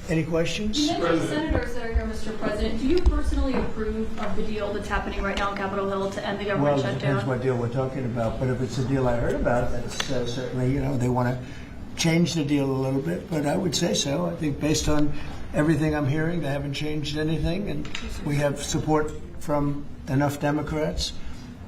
Any questions? You mentioned senators that are here, Mr. President. Do you personally approve of the deal that's happening right now on Capitol Hill to end the government Well, it shutdown? depends what deal we're talking about, but if it's a deal I heard about, that's certainly, they want to change the deal a little bit, but I would say so. I think based on everything I'm hearing, they haven't changed anything, and we have support from enough Democrats,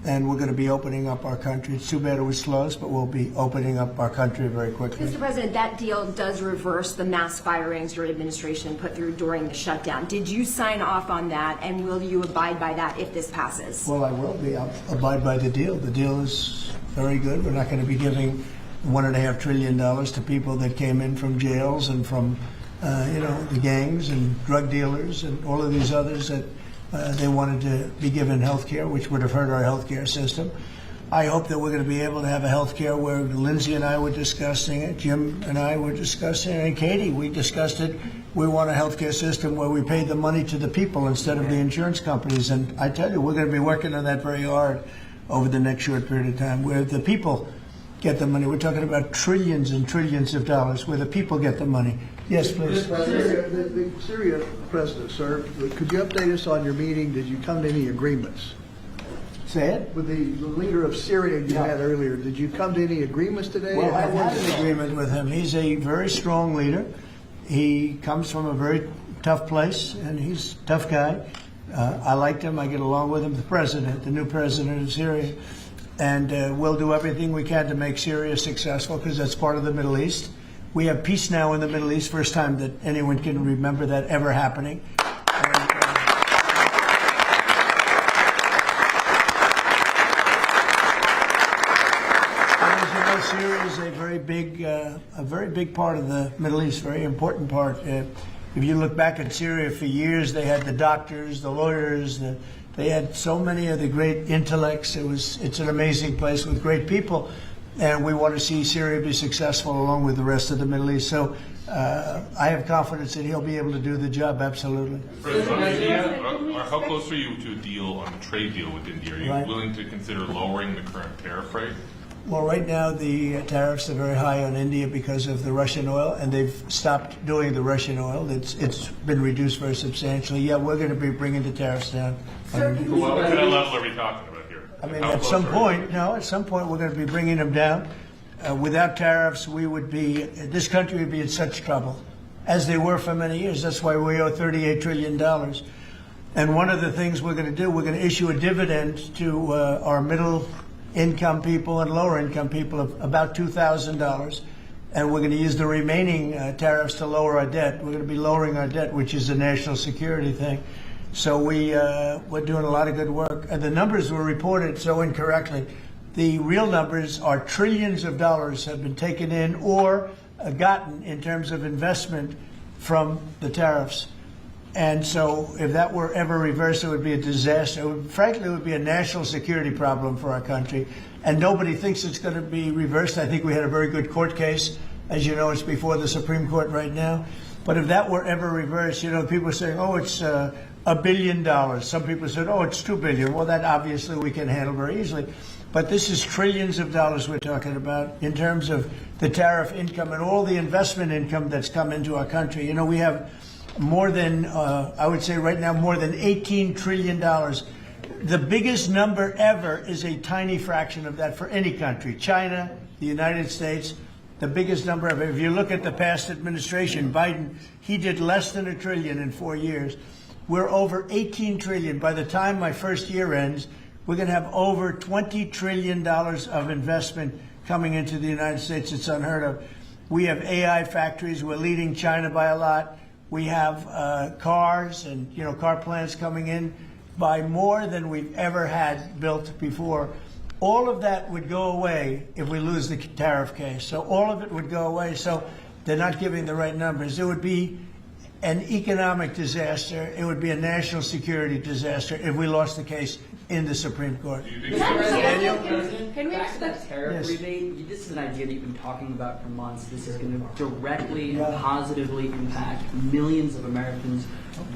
and we're going to be opening up our country. It's too bad it was closed, but we'll be opening up our country very quickly. Mr. President, that deal does reverse the mass firings your administration put through during the shutdown. Did you sign off on that, and will you abide by that if this passes? Well, I will be. I'll abide by the deal. The deal is very good. We're not going to be giving $1.5 trillion to people that came in from jails and from, the gangs and drug dealers and all of these others that they wanted to be given health care, which would have hurt our health care system. I hope that we're going to be able to have a health care where Lindsay and I were discussing it, Jim and I were discussing it, and Katie, we discussed it. We want a health care system where we pay the money to the people instead of the insurance companies. And I tell you, we're going to be working on that very hard over the next short period of time, where the people get the money. We're talking about trillions and trillions of dollars where the people get the money. Yes, please. The Syria President, sir, could you update us on your meeting? Did you come to any agreements? Say it. With the leader of Syria you had earlier, did you come to any agreements today? Well, I had an agreement with him. He's a very strong leader. He comes from a very tough place, and he's a tough guy. I liked him. I get along with him. The new president of Syria. And we'll do everything we can to make Syria successful, because that's part of the Middle East. We have peace now in the Middle East, first time that anyone can remember that ever happening. And as you know, Syria is a very big part of the Middle East, very important part. If you look back at Syria, for years they had the doctors, the lawyers, they had so many of the great intellects. It's an amazing place with great people. And we want to see Syria be successful along with the rest of the Middle East. So I have confidence that he'll be able to do the job, absolutely. How close are you to a deal on a trade deal with India? Are you willing to consider lowering the current tariff rate? Well, right now the tariffs are very high on India because of the Russian oil, and they've stopped doing the Russian oil. It's been reduced very substantially. Yeah, we're going to be bringing the tariffs down. What kind of level are we talking about here? I mean, at some point we're going to be bringing them down. Without tariffs, this country would be in such trouble, as they were for many years. That's why we owe $38 trillion. And one of the things we're going to do, we're going to issue a dividend to our middle-income people and lower-income people of about $2,000. And we're going to use the remaining tariffs to lower our debt. We're going to be lowering our debt, which is a national security thing. So we're doing a lot of good work. And the numbers were reported so incorrectly. The real numbers are trillions of dollars have been taken in or gotten in terms of investment from the tariffs. And so if that were ever reversed, it would be a disaster. Frankly, it would be a national security problem for our country. And nobody thinks it's going to be reversed. I think we had a very good court case. As you know, it's before the Supreme Court right now. But if that were ever reversed, people are saying, oh, it's $1 billion. Some people said, oh, it's $2 billion. Well, that obviously we can handle very easily. But this is trillions of dollars we're talking about in terms of the tariff income and all the investment income that's come into our country. We have more than, I would say right now, more than $18 trillion. The biggest number ever is a tiny fraction of that for any country. China, the United States, the biggest number ever. If you look at the past administration, Biden, he did less than $1 trillion in 4 years. We're over 18 trillion. By the time my first year ends, we're going to have over $20 trillion of investment coming into the United States. It's unheard of. We have AI factories. We're leading China by a lot. We have cars and car plants coming in by more than we've ever had built before. All of that would go away if we lose the tariff case. So all of it would go away. So they're not giving the right numbers. It would be an economic disaster. It would be a national security disaster if we lost the case in the Supreme Court. Can we expect tariff rebate? This is an idea that you've been talking about for months. This is going to directly and positively impact millions of Americans.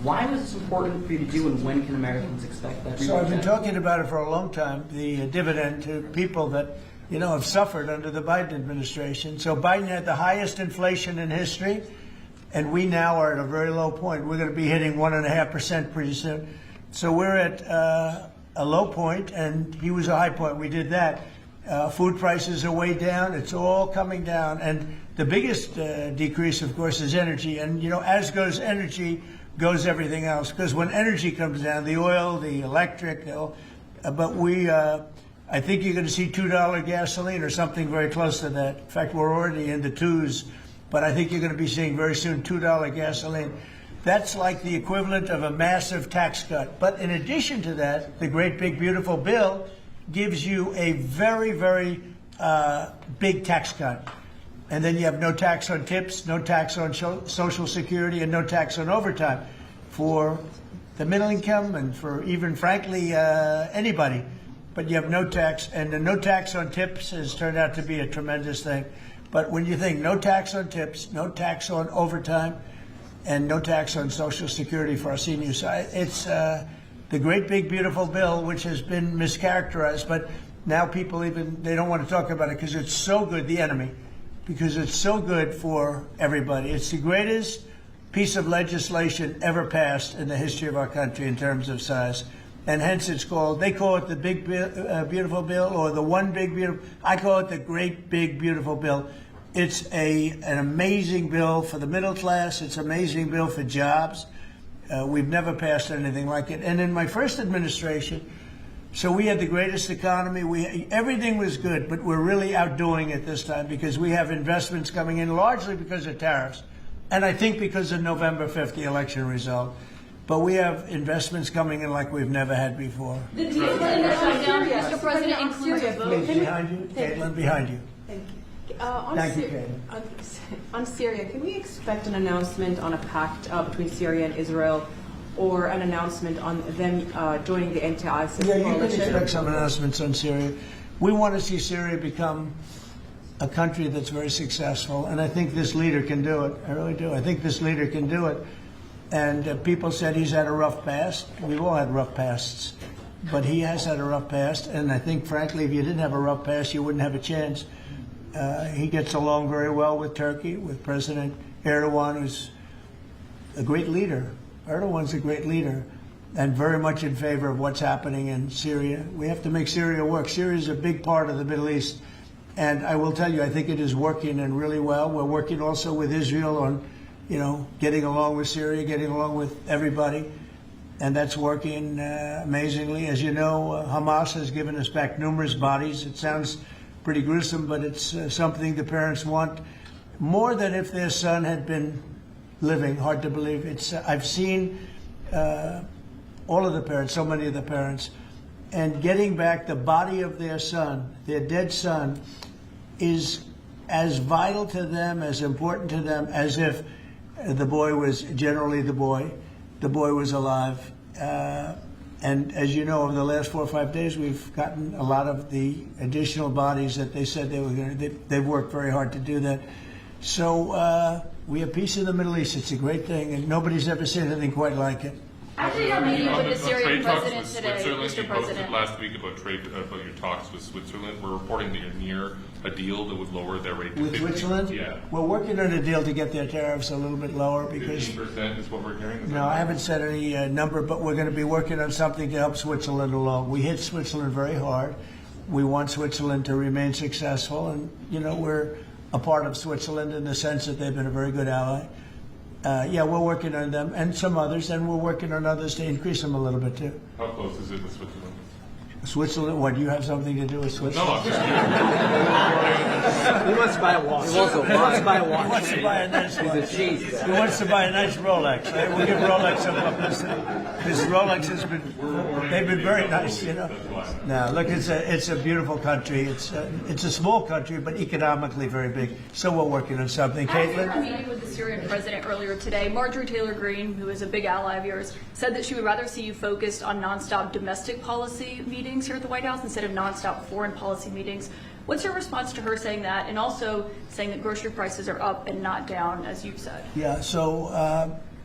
Why was this important for you to do, and when can Americans expect that rebate? So I've been talking about it for a long time, the dividend to people that have suffered under the Biden administration. So Biden had the highest inflation in history. and we now are at a very low point. We're going to be hitting 1.5% pretty soon. So we're at a low point, and he was a high point. We did that. Food prices are way down. It's all coming down. And the biggest decrease, of course, is energy. And, you know, as goes energy, goes everything else. Because when energy comes down, the oil, the electric, I think you're going to see $2 gasoline or something very close to that. In fact, we're already in the twos. But I think you're going to be seeing very soon $2 gasoline. That's like the equivalent of a massive tax cut. But in addition to that, the great big beautiful bill gives you a very, very big tax cut. And then you have no tax on tips, no tax on Social Security, and no tax on overtime for the middle income and for even, frankly, anybody. But you have no tax, and the no tax on tips has turned out to be a tremendous thing. But when you think no tax on tips, no tax on overtime, and no tax on Social Security for our seniors, it's the great big beautiful bill, which has been mischaracterized, but now people they don't want to talk about it because it's so good, the enemy, because it's so good for everybody. It's the greatest piece of legislation ever passed in the history of our country in terms of size. And hence they call it the big beautiful bill, or the one big beautiful, I call it the great big beautiful bill. It's an amazing bill for the middle class. It's an amazing bill for jobs. We've never passed anything like it. And in my first administration, so we had the greatest economy. Everything was good, but we're really outdoing it this time because we have investments coming in largely because of tariffs. And I think because of November 5th, the election result. But we have investments coming in like we've never had before. The deal that in the shutdown, Mr. President, includes a vote. Behind you, Caitlin, behind you. Thank you. Thank you, Caitlin. On Syria, can we expect an announcement on a pact between Syria and Israel, or an announcement on them joining the anti-ISIS Yeah, you coalition? can expect some announcements on Syria. We want to see Syria become a country that's very successful, and I think this leader can do it. I really do. I think this leader can do it. And people said he's had a rough past. We've all had rough pasts. But he has had a rough past, and I think, frankly, if you didn't have a rough past, you wouldn't have a chance. He gets along very well with Turkey, with President Erdogan, who's a great leader. Erdogan's a great leader, and very much in favor of what's happening in Syria. We have to make Syria work. Syria is a big part of the Middle East, and I will tell you, I think it is working and really well. We're working also with Israel on, getting along with Syria, getting along with everybody, and that's working amazingly. As you know, Hamas has given us back numerous bodies. It sounds pretty gruesome, but it's something the parents want more than if their son had been living. Hard to believe. I've seen all of the parents, so many of the parents, and getting back the body of their son, their dead son, is as vital to them, as important to them, as if the boy was generally the boy was alive. And as you know, over the last 4 or 5 days, we've gotten a lot of the additional bodies that they said they were going to. They've worked very hard to do that. So we have peace in the Middle East. It's a great thing, and nobody's ever seen anything quite like it. After your meeting with the Syrian trade talks president with today, Switzerland, Mr. you posted President. last week about your talks with Switzerland. We're reporting that you're near a deal that would lower their rate to With 50%. Switzerland? Yeah. We're working on a deal to get their tariffs a little bit lower because. 15% is what we're hearing. Is that No, I right? haven't said any number, but we're going to be working on something to help Switzerland along. We hit Switzerland very hard. We want Switzerland to remain successful, and we're a part of Switzerland in the sense that they've been a very good ally. Yeah, we're working on them and some others, and we're working on others to increase them a little bit too. How close is it with Switzerland? Switzerland? What, do you have something to do with No, Switzerland? I'm just curious. He wants to buy a watch. He wants to buy a He watch. wants to buy a nice watch. cheese. He wants to buy a nice Rolex. Right? We'll give Rolex some publicity. Because Rolex has they've been very nice, Now, look, it's a beautiful country. It's a small country, but economically very big. So we're working on something. After your Caitlin? meeting with the Syrian president earlier today, Marjorie Taylor Greene, who is a big ally of yours, said that she would rather see you focused on nonstop domestic policy meetings here at the White House instead of nonstop foreign policy meetings. What's your response to her saying that, and also saying that grocery prices are up and not down, as you've said? Yeah, so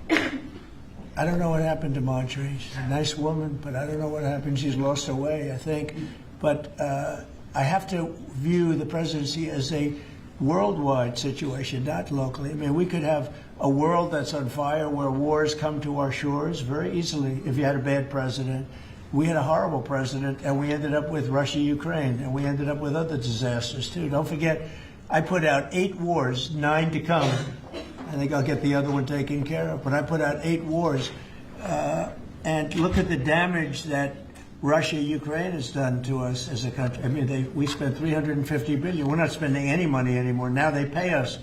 I don't know what happened to Marjorie. She's a nice woman, but I don't know what happened. She's lost her way, I think. But I have to view the presidency as a worldwide situation, not locally. I mean, we could have a world that's on fire where wars come to our shores very easily if you had a bad president. We had a horrible president, and we ended up with Russia, Ukraine, and we ended up with other disasters too. Don't forget, I put out 8 wars, 9 to come. I think I'll get the other one taken care of. But I put out 8 wars, and look at the damage that Russia, Ukraine has done to us as a country. I mean, we spent $350 billion. We're not spending any money anymore. Now they pay us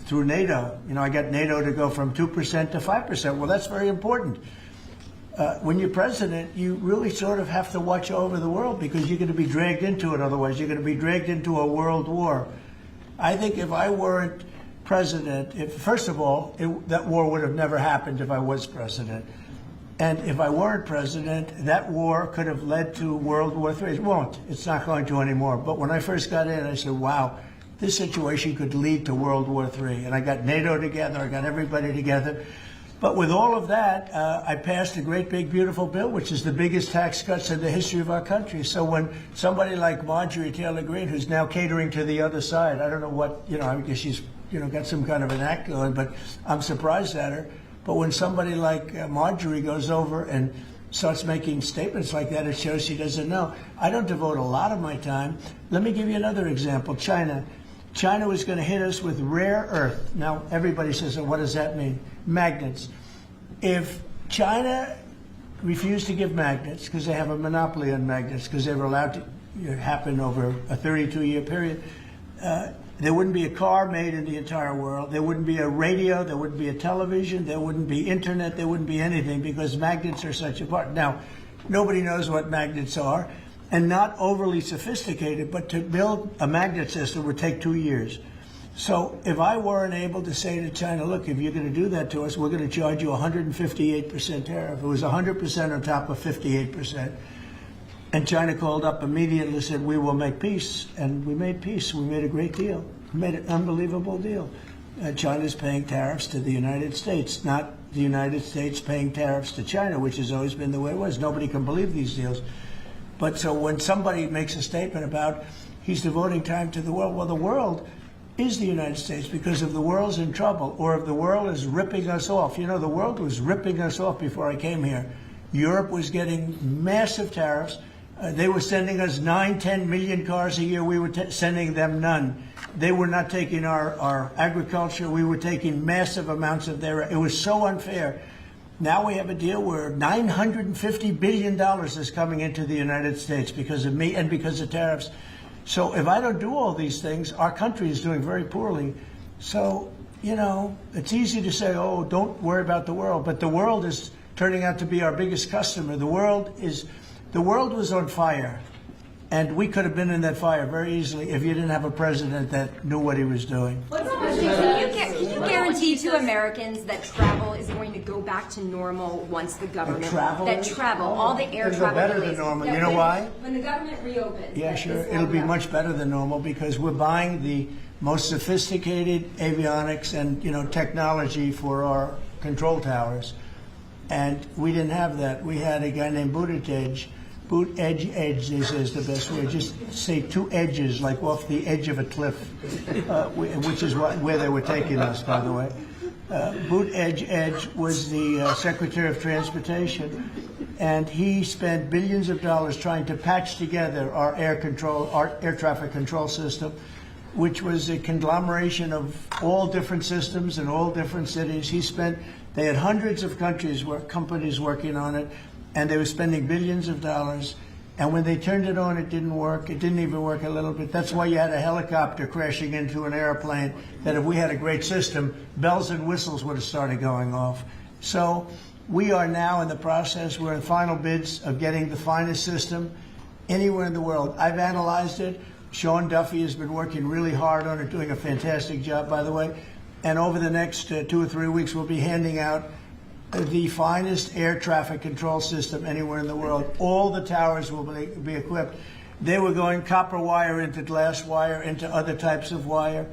through NATO. You know, I got NATO to go from 2% to 5%. Well, that's very important. When you're president, you really sort of have to watch over the world because you're going to be dragged into it. Otherwise, you're going to be dragged into a world war. I think if I weren't president, first of all, that war would have never happened if I was president. And if I weren't president, that war could have led to World War III. It won't. It's not going to anymore. But when I first got in, I said, wow, this situation could lead to World War III. And I got NATO together. I got everybody together. But with all of that, I passed a great, big, beautiful bill, which is the biggest tax cuts in the history of our country. So when somebody like Marjorie Taylor Greene, who's now catering to the other side, I don't know what, I guess she's, got some kind of an act going, but I'm surprised at her. But when somebody like Marjorie goes over and starts making statements like that, it shows she doesn't know. I don't devote a lot of my time. Let me give you another example. China. China was going to hit us with rare earth. Now, everybody says, what does that mean? Magnets. If China refused to give magnets, because they have a monopoly on magnets, because they were allowed to happen over a 32-year period, there wouldn't be a car made in the entire world. There wouldn't be a radio. There wouldn't be a television. There wouldn't be internet. There wouldn't be anything because magnets are such a part. Now, nobody knows what magnets are, and not overly sophisticated, but to build a magnet system would take 2 years. So if I weren't able to say to China, look, if you're going to do that to us, we're going to charge you 158% tariff. It was 100% on top of 58%. And China called up immediately and said, we will make peace. And we made peace. We made a great deal. We made an unbelievable deal. China's paying tariffs to the United States, not the United States paying tariffs to China, which has always been the way it was. Nobody can believe these deals. But so when somebody makes a statement about he's devoting time to the world, well, the world is the United States, because if the world's in trouble or if the world is ripping us off, the world was ripping us off before I came here. Europe was getting massive tariffs. They were sending us 9-10 million cars a year. We were sending them none. They were not taking our agriculture. We were taking massive amounts of their. It was so unfair. Now we have a deal where $950 billion is coming into the United States because of me and because of tariffs. So if I don't do all these things, our country is doing very poorly. So, it's easy to say, oh, don't worry about the world. But the world is turning out to be our biggest customer. The world was on fire. And we could have been in that fire very easily if you didn't have a president that knew what he was doing. Can you guarantee to Americans that travel is going to go back to normal once the government all the air travel better than normal. You know why? When the government reopens. Yeah, sure. It'll be much better than normal because we're buying the most sophisticated avionics and technology for our control towers, and we didn't have that. We had a guy named Buttigieg. Edge, they say is the best way. Just say 2 edges, like off the edge of a cliff, which is where they were taking us, by the way. Buttigieg was the Secretary of Transportation, and he spent billions of dollars trying to patch together our air traffic control system, which was a conglomeration of all different systems in all different cities. They had hundreds of companies working on it. And they were spending billions of dollars. And when they turned it on, it didn't work. It didn't even work a little bit. That's why you had a helicopter crashing into an airplane, that if we had a great system, bells and whistles would have started going off. So we are now in the process. We're in final bids of getting the finest system anywhere in the world. I've analyzed it. Sean Duffy has been working really hard on it, doing a fantastic job, by the way. And over the next 2 or 3 weeks, we'll be handing out the finest air traffic control system anywhere in the world. All the towers will be equipped. They were going copper wire into glass wire into other types of wire.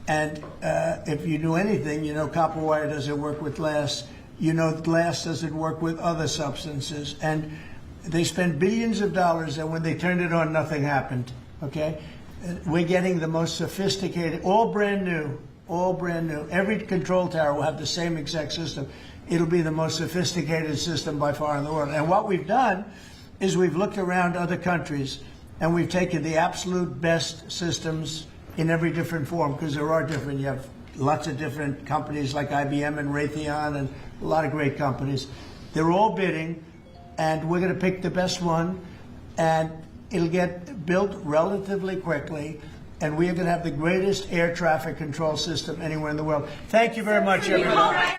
And if you knew anything, copper wire doesn't work with glass. Glass doesn't work with other substances. And they spent billions of dollars, and when they turned it on, nothing happened. Okay? We're getting the most sophisticated, all brand new. all brand new. Every control tower will have the same exact system. It'll be the most sophisticated system by far in the world. And what we've done is we've looked around other countries and we've taken the absolute best systems in every different form, because there are different. You have lots of different companies like IBM and Raytheon and a lot of great companies. They're all bidding, and we're going to pick the best one, and it'll get built relatively quickly, and we are going to have the greatest air traffic control system anywhere in the world. Thank you very much, everyone.